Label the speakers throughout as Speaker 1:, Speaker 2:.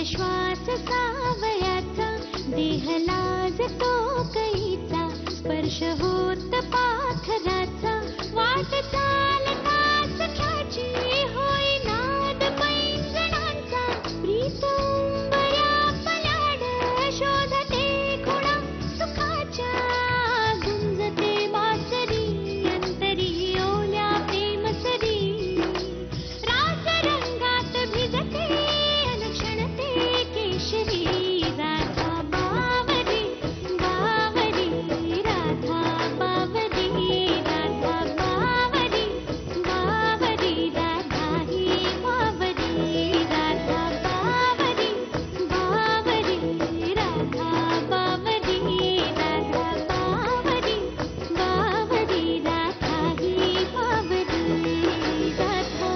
Speaker 1: श्वास सावयाचा, देह लाजतो कैचा, स्पर्श होत पाखराचा, वाट चालता सख्याची होई नाद पैंजणांचा, प्रीत उंबऱ्या पलाड शोधते खुणा सुखाच्या, गुंजते बासरी अंतरी ओल्या प्रेमसरी, रास रंगात भिजते अलक्षणते केशरी, राधा बावरी बावरी, राधा बावरी, राधा बावरी बावरी, राधा ही बावरी, राधा बावरी बावरी, राधा बावरी, राधा बावरी बावरी, राधा ही बावरी, राधा.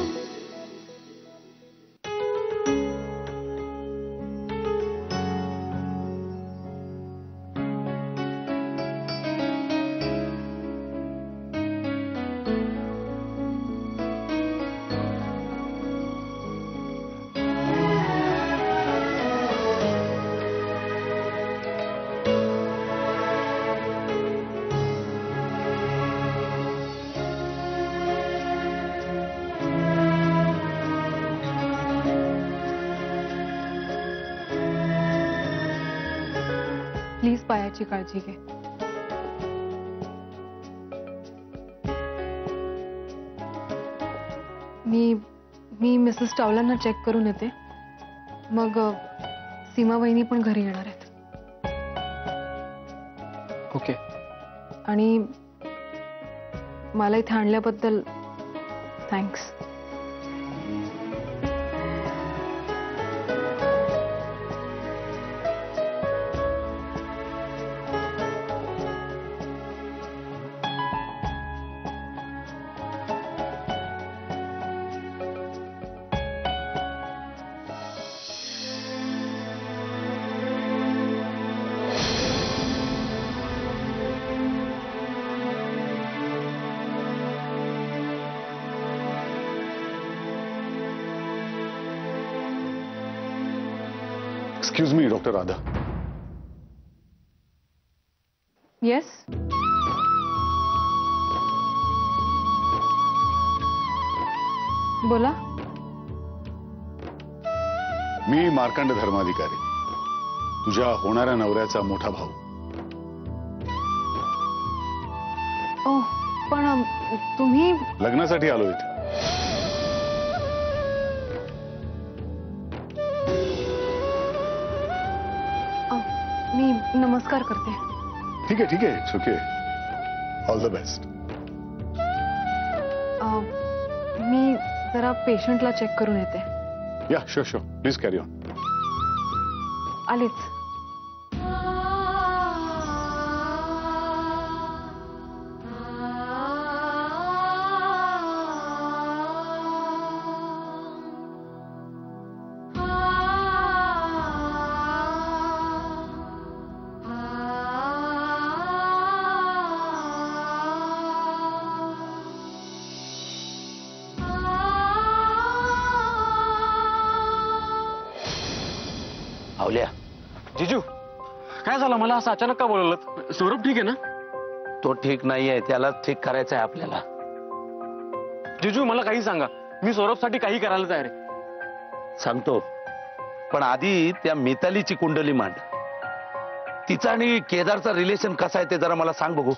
Speaker 2: प्लीज पायाची काळजी घे. मी मिसेस चावलांना चेक करून येते, मग सीमा वहिनी पण घरी येणार आहेत.
Speaker 3: ओके.
Speaker 2: आणि मला इथे आणल्याबद्दल thanks.
Speaker 4: Excuse me, doctor Radha.
Speaker 2: Yes. बोला.
Speaker 4: मी मार्कंड धर्माधिकारी, तुझ्या होणाऱ्या नवऱ्याचा मोठा भाऊ.
Speaker 2: ओ, पण तुम्ही
Speaker 4: लग्नासाठी आलो इथे.
Speaker 2: मी नमस्कार करते.
Speaker 4: ठीक आहे ठीक आहे, it's okay. All the best.
Speaker 2: मी जरा पेशंटला चेक करून येते.
Speaker 4: या sure sure, please carry on.
Speaker 2: आलेच.
Speaker 3: आवल्या.
Speaker 5: जिजू, काय झालं? मला असं अचानक का बोलवलं? सौरभ ठीक आहे ना?
Speaker 3: तो ठीक नाहीये, त्याला ठीक करायचं आहे आपल्याला.
Speaker 5: जिजू, मला काही सांगा, मी सौरभसाठी काही करायला तयार आहे.
Speaker 3: सांगतो, पण आधी त्या मितालीची कुंडली मांड. तिचा आणि केदारचा रिलेशन कसा आहे ते जरा मला सांग बघू.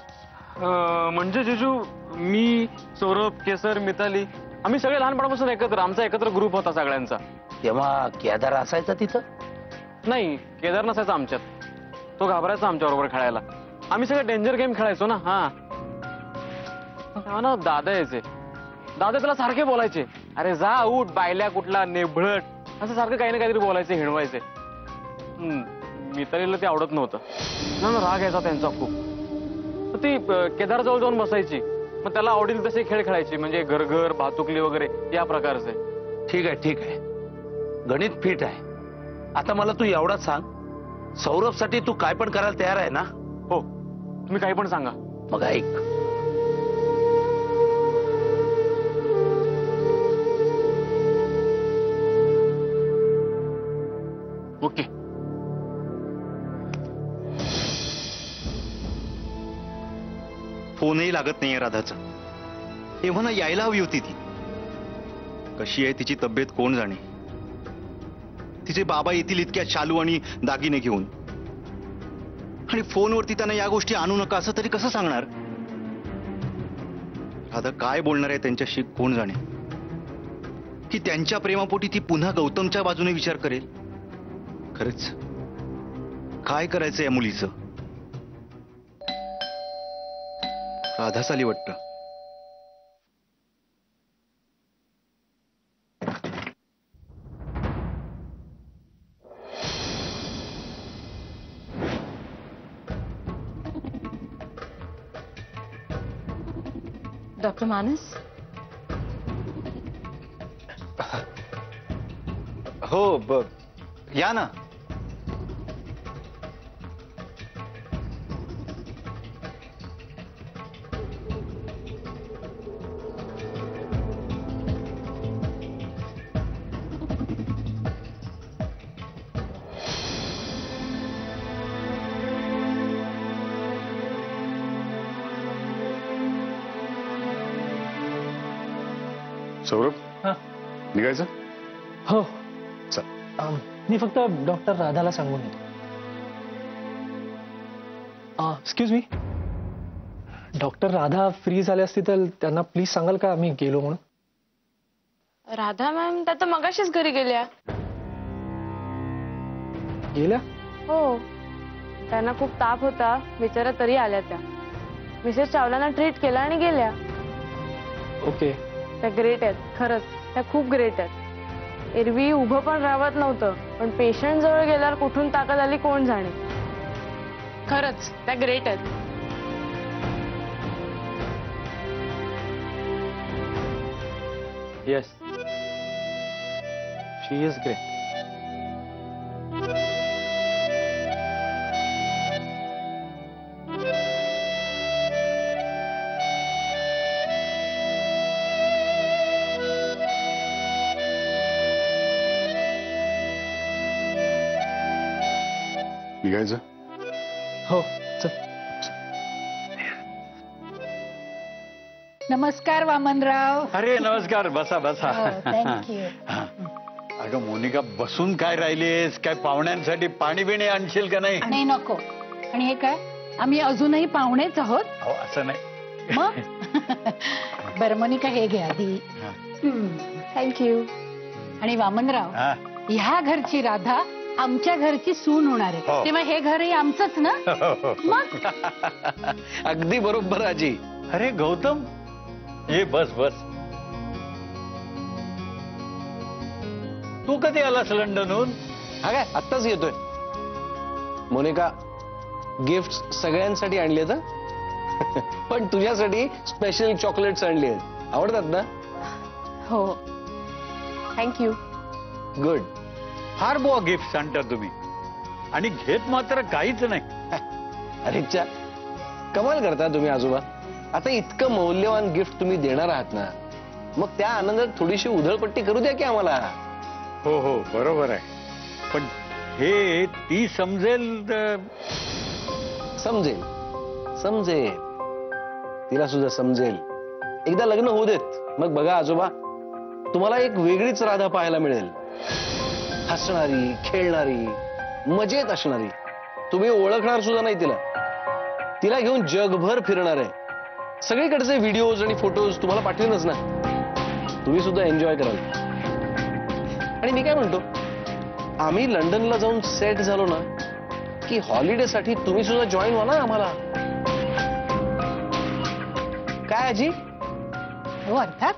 Speaker 5: म्हणजे जिजू, मी, सौरभ, केसर, मिताली, आम्ही सगळे लहानपणापासून एकत्र, आमचा एकत्र ग्रुप होता सगळ्यांचा.
Speaker 3: तेव्हा केदार असायचा तिथं?
Speaker 5: नाही, केदार नसायचा आमच्यात. तो घाबरायचा आमच्या बरोबर खेळायला. आम्ही सगळे डेंजर गेम खेळायचो ना. हा तेव्हा ना दादा यायचे. दादा त्याला सारखे बोलायचे, अरे जा उठ बायल्या कुठला नेभळट, असं सारखं काही ना काहीतरी बोलायचे, हिणवायचे. मितालीला ते आवडत नव्हतं ना, राग यायचा त्यांचा खूप. ती केदार जवळ जाऊन बसायची, मग त्याला आवडील तसे खेळ खेळायचे, म्हणजे घर भातुकली वगैरे या प्रकारचे.
Speaker 3: ठीक आहे ठीक आहे, गणित फिट आहे. आता मला तू एवढाच सांग, सौरभसाठी तू काय पण करायला तयार आहे ना?
Speaker 5: हो, तुम्ही काही पण सांगा.
Speaker 3: मग ऐक,
Speaker 5: ओके.
Speaker 6: फोनही लागत नाहीये राधाचा. तेव्हा ना यायला हवी होती ती. कशी आहे तिची तब्येत कोण जाणे. तिचे बाबा येतील इतक्या शालू आणि दागिने घेऊन, आणि फोनवरती त्यांना या गोष्टी आणू नका असं तरी कसं सांगणार. राधा काय बोलणार आहे त्यांच्याशी कोण जाणे. की त्यांच्या प्रेमापोटी ती पुन्हा गौतमच्या बाजूने विचार करेल. खरंच काय करायचं या मुलीचं. राधा चाली वाटतं.
Speaker 7: डॉक्टर मानस.
Speaker 6: हो या ना.
Speaker 4: सौरभ, निघायचं?
Speaker 8: हो.
Speaker 4: चल.
Speaker 8: मी फक्त डॉक्टर राधाला सांगून येतो. Excuse me, doctor Radha free झाले असती तर त्यांना प्लीज सांगाल का मी गेलो म्हणून.
Speaker 7: राधा मॅम त्या तर मगाशीच घरी गेल्या.
Speaker 8: गेल्या?
Speaker 7: हो, त्यांना खूप ताप होता बिचारा, तरी आल्या त्या. मिसेस चावलांना ट्रीट केला आणि गेल्या.
Speaker 8: ओके.
Speaker 7: त्या ग्रेट आहेत, खरंच त्या खूप ग्रेट आहेत. एरवी उभं पण राहत नव्हतं, पण पेशंट जवळ गेल्यावर कुठून ताकद आली कोण जाणे. खरंच त्या ग्रेट आहेत.
Speaker 5: Yes, she is great.
Speaker 4: निघायचं?
Speaker 8: हो चल.
Speaker 9: नमस्कार वामनराव.
Speaker 3: अरे नमस्कार. बसा बसा.
Speaker 9: थँक्यू.
Speaker 3: अगं मोनिका, बसून काय राहिलीस? काय पाहुण्यांसाठी पाणी बिणी आणशील का नाही?
Speaker 9: नाही नको. आणि हे काय, आम्ही अजूनही पाहुणेच आहोत.
Speaker 3: हो, असं नाही.
Speaker 9: मग बरं मोनिका, हे घे आधी.
Speaker 7: थँक्यू.
Speaker 9: आणि वामनराव,
Speaker 3: हा.
Speaker 9: ह्या घरची राधा आमच्या घरची सून होणार आहे,
Speaker 3: हो.
Speaker 9: तेव्हा हे घरही आमचंच ना. मग
Speaker 3: अगदी बरोबर आजी. अरे गौतम, ये बस बस. तू कधी आलास लंडनहून?
Speaker 10: हा काय, आत्ताच येतोय. मोनिका, गिफ्ट सगळ्यांसाठी आणले तर पण तुझ्यासाठी स्पेशल चॉकलेट्स आणली आहेत. आवडतात ना?
Speaker 7: हो, थँक्यू.
Speaker 10: गुड.
Speaker 3: फार बुवा गिफ्ट आणता तुम्ही, आणि घेत मात्र काहीच नाही.
Speaker 10: अरे च्या, कमाल करता तुम्ही आजोबा. आता इतकं मौल्यवान गिफ्ट तुम्ही देणार आहात ना, मग त्या आनंदात थोडीशी उधळपट्टी करू द्या की आम्हाला.
Speaker 3: हो हो, बरोबर आहे. पण हे ती समजेल.
Speaker 10: समजेल समजेल, तिला सुद्धा समजेल. एकदा लग्न होऊ देत, मग बघा आजोबा, तुम्हाला एक वेगळीच राधा पाहायला मिळेल. हसणारी, खेळणारी, मजेत असणारी. तुम्ही ओळखणार सुद्धा नाही तिला. तिला घेऊन जगभर फिरणार आहे. सगळीकडचे व्हिडिओज आणि फोटोज तुम्हाला पाठवेनच ना. तुम्ही सुद्धा एन्जॉय कराल. आणि मी काय म्हणतो, आम्ही लंडनला जाऊन सेट झालो ना की हॉलिडे साठी तुम्ही सुद्धा जॉईन व्हा ना आम्हाला. काय आजी?
Speaker 9: हो, अर्थात.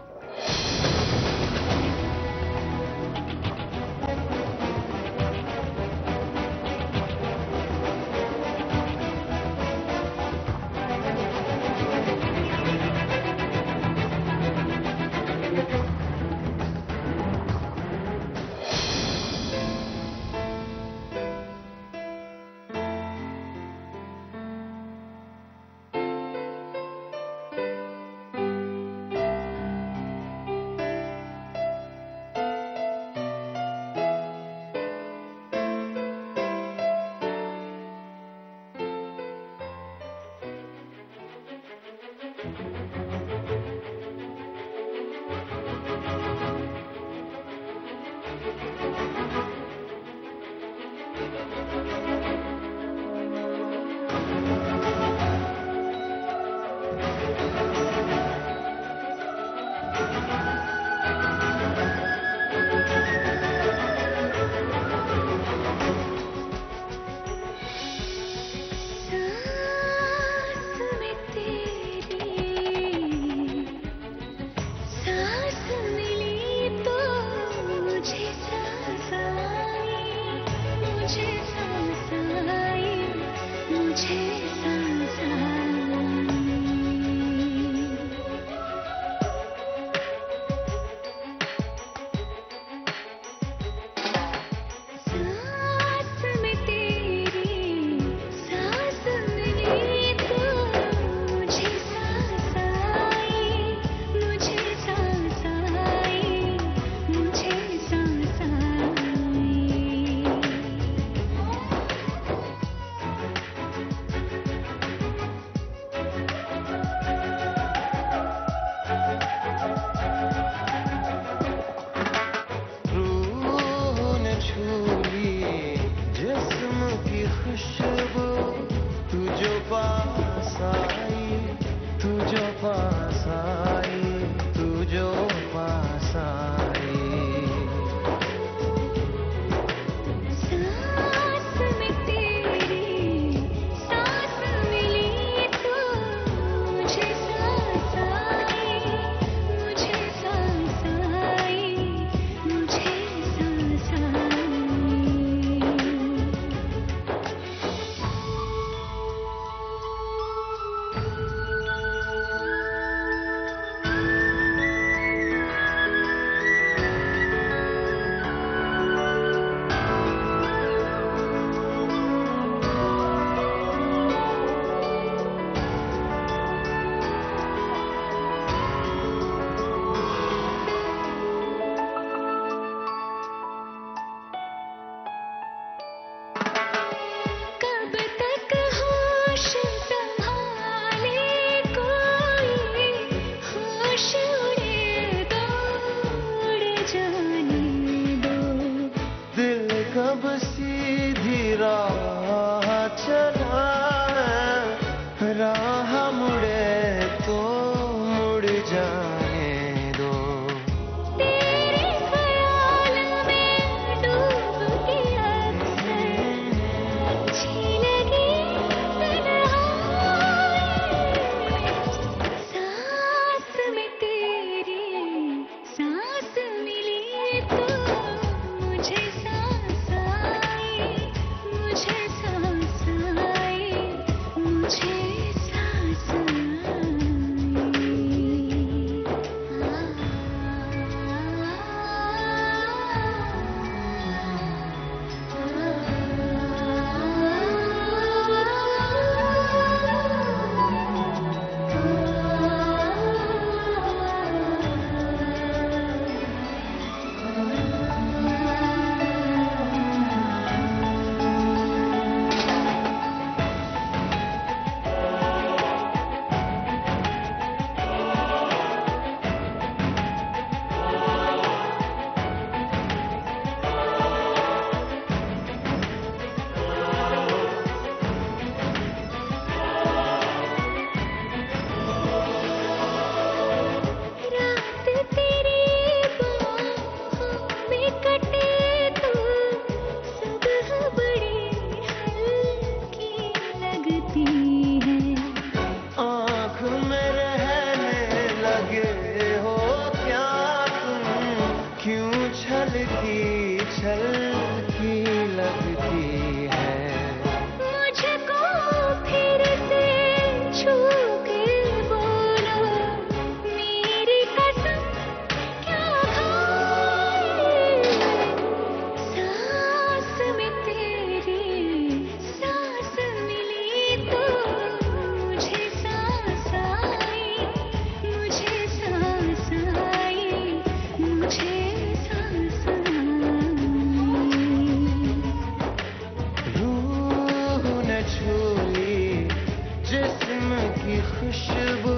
Speaker 11: कब सीधी राह चला है, राह मुड़े तो मुड़ जाने दो।
Speaker 1: तेरे ख्याल में डूब के अक्सर अच्छी लगी तन्हाई, सांस में तेरी सांस मिली तो मुझे सांस आई, मुझे सांस आई, मुझे सांस रात तेरी बाहों में कटे तो सुबह बड़ी हल्की लगती है।
Speaker 11: आँख में रहने लगे हो क्या तुम, क्यों छलकी छलकी लगती है।
Speaker 1: मुझको फिर से छू के बोलो मेरी कसम क्या खाए, सांस में तेरी सांस मिली तो मुझे सांस आई, मुझे सांस आई, मुझे सांस आई।
Speaker 11: रूह न छूली जिस्म की खुशबू,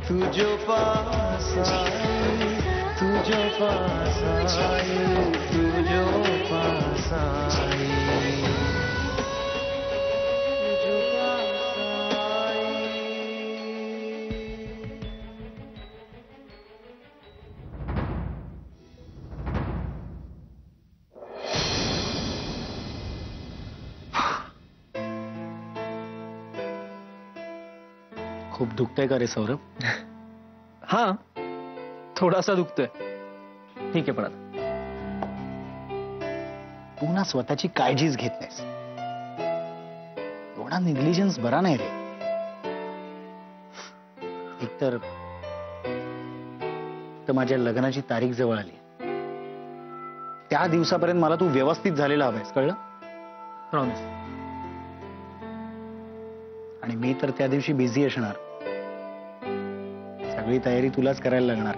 Speaker 11: तू जो पास आई, तू जो पास आई, तू जो पास आई, तू जो पास आई।
Speaker 8: खूप दुखतंय का रे सौरभ? हा थोडासा दुखतोय. ठीक आहे पण आता
Speaker 12: तू ना स्वतःची काळजीच घेत नाहीस. एवढा निग्लिजन्स बरा नाही रे. एकतर माझ्या लग्नाची तारीख जवळ आली. त्या दिवसापर्यंत मला तू व्यवस्थित झालेला हवायस, कळलं?
Speaker 8: प्रॉमिस.
Speaker 12: आणि मी तर त्या दिवशी बिझी असणार. सगळी तयारी तुलाच करायला लागणार.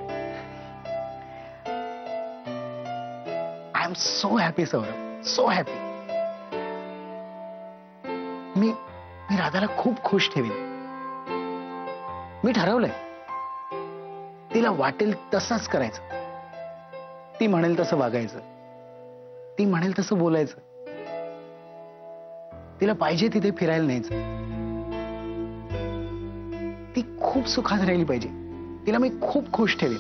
Speaker 12: I am so happy Saurabh, so happy. मी राधाला खूप खुश ठेवीन. मी ठरवलंय तिला वाटेल तसंच करायचं. ती म्हणेल तसं वागायचं, ती म्हणेल तसं बोलायचं, तिला पाहिजे तिथे फिरायला न्यायचं. ती खूप सुखात राहिली पाहिजे. तिला मी खूप खुश ठेवीन.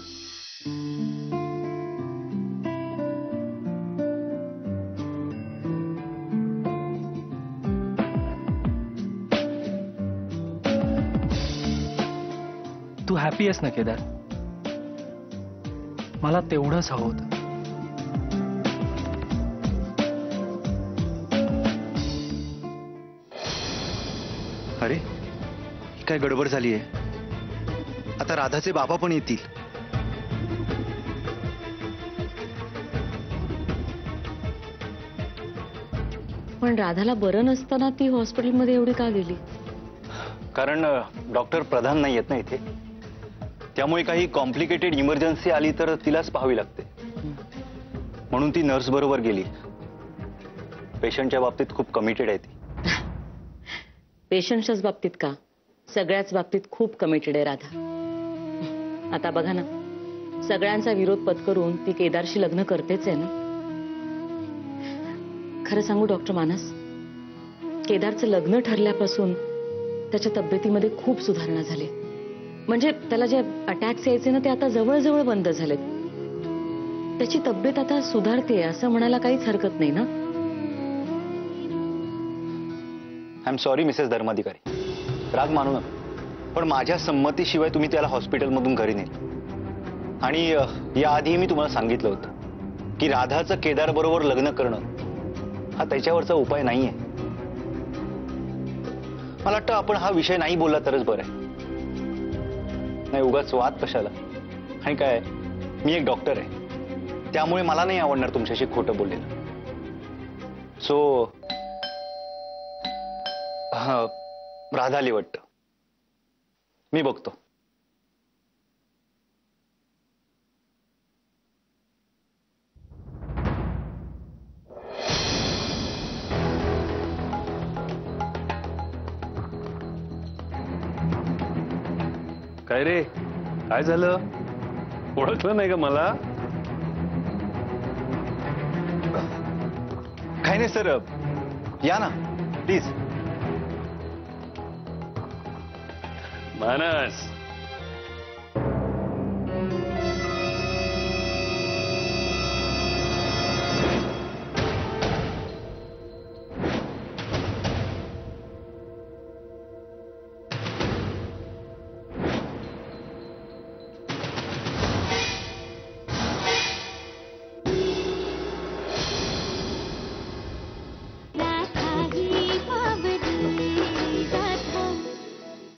Speaker 8: तू हॅपी आहेस ना केदार? मला तेवढंच हवं होतं.
Speaker 6: अरे ही काय गडबड झाली आहे? आता राधाचे बाबा पण येतील.
Speaker 13: पण राधाला बरं नसताना ती हॉस्पिटलमध्ये एवढी का गेली?
Speaker 6: कारण डॉक्टर प्रधान नाही आहेत ना इथे. त्यामुळे काही कॉम्प्लिकेटेड इमर्जन्सी आली तर तिलाच पाहावी लागते. म्हणून ती नर्स बरोबर गेली. पेशंटच्या बाबतीत खूप कमिटेड आहे ती.
Speaker 13: पेशंटच्याच बाबतीत का, सगळ्याच बाबतीत खूप कमिटेड आहे राधा. आता बघा ना, सगळ्यांचा विरोध पत्करून ती केदारशी लग्न करतेच आहे ना. खरं सांगू डॉक्टर मानस, केदारचं लग्न ठरल्यापासून त्याच्या तब्येतीमध्ये खूप सुधारणा झाली. म्हणजे त्याला जे अटॅक्स यायचे ना ते आता जवळजवळ बंद झालेत. त्याची तब्येत आता सुधारते असं म्हणायला काहीच हरकत नाही ना.
Speaker 6: I am sorry Mrs Dharmadhikari, राग मानू नका, पण माझ्या संमतीशिवाय तुम्ही त्याला हॉस्पिटलमधून घरी नेल. आणि याआधी मी तुम्हाला सांगितलं होतं की राधाचं केदार बरोबर लग्न करणं हा त्याच्यावरचा उपाय नाहीये. मला वाटतं आपण हा विषय नाही बोलला तरच बरं आहे. नाही उगाच वाद कशाला. आणि काय, मी एक डॉक्टर आहे, त्यामुळे मला नाही आवडणार तुमच्याशी खोटं बोललेलं. सो राधा आली वाटतं, मी बघतो.
Speaker 3: काय रे, काय झालं? ओळखलं नाही का मला?
Speaker 6: काही नाही सर, या ना प्लीज.
Speaker 3: मानस,